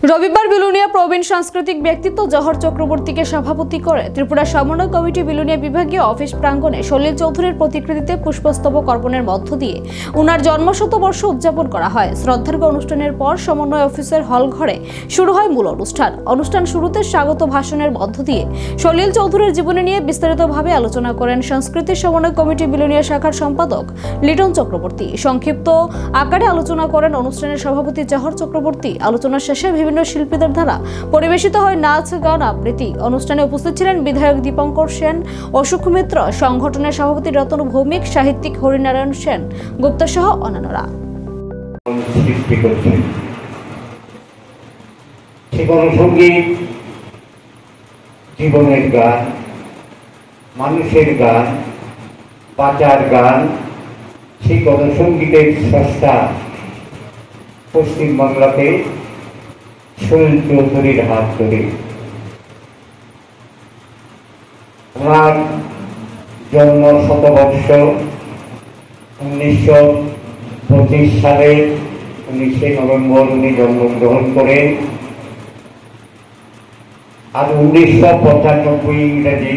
রবিবার বিলুনিয়া প্রবীণ সাংস্কৃতিক ব্যক্তিত্ব জহর চক্রবর্তীকে সভাপতি করে ত্রিপুরা সমন্বয় কমিটি বিলুনিয়া বিভাগীয় অফিস প্রাঙ্গণে সলিল চৌধুরীর প্রতিকৃতিতে পুষ্পস্তবক অর্পণের মধ্য দিয়ে উনার জন্মশতবর্ষ উদযাপন করা হয়। শ্রদ্ধার্ঘ্য অনুষ্ঠানের পর সমন্বয় অফিসের হল ঘরে শুরু হয় মূল অনুষ্ঠান শুরুতে স্বাগত ভাষণের মধ্য দিয়ে সলিল চৌধুরীর জীবনী নিয়ে বিস্তারিতভাবে আলোচনা করেন সংস্কৃতি সমন্বয় কমিটি বিলুনিয়া শাখার সম্পাদক লিটন চক্রবর্তী। সংক্ষিপ্ত আকারে আলোচনা করেন অনুষ্ঠানের সভাপতি জহর চক্রবর্তী। আলোচনা শেষে বিভিন্ন শিল্পীদের দ্বারা পরিবেশিত হয় নাচ, গান, আবৃত্তি। অনুষ্ঠানে উপস্থিত ছিলেন বিধায়ক দীপঙ্কর সেন, অশোক মিত্র, সংগঠনের সভাপতি রতন ভৌমিক, সাহিত্যিক হরিনারায়ণ সেন গুপ্ত সহ অন্যান্যরা। জীবনের গান, মানুষের গান, বাঁচার গান, সেই গণসঙ্গীতের স্রষ্টা পশ্চিমবাংলাতে সলিল চৌধুরীর হাত ধরে ওনার জন্ম শতবর্ষ 1925 সালে 19 নভেম্বর উনি জন্মগ্রহণ করেন। আর 1995 ইংরেজি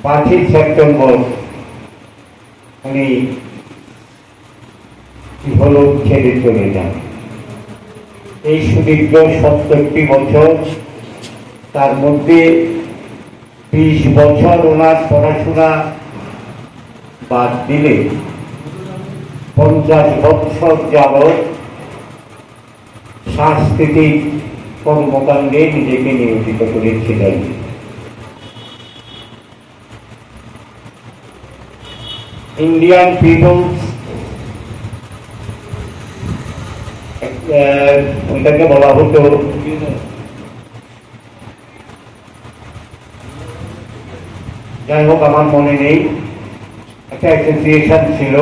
5 সেপ্টেম্বর উনি ইহলোক ছেড়ে চলে যান। এই সুদীর্ঘ 70 বছর, তার মধ্যে 20 বছর ওনার পড়াশোনা বাদ দিলে 50 বছর যাবৎ সাংস্কৃতিক কর্মকাণ্ডে নিজেকে নিয়োজিত করেছিলেন। ইন্ডিয়ান পিপলস ওইটাকে বলা হতো যাই হোক আমার মনে নেই, একটা অ্যাসোসিয়েশন ছিল,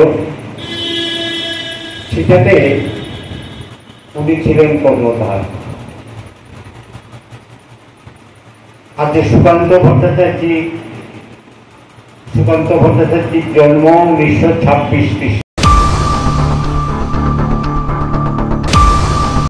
সেটাতে উনি ছিলেন কর্ণধার। আর যে সুকান্ত ভট্টাচার্যের জন্ম 1926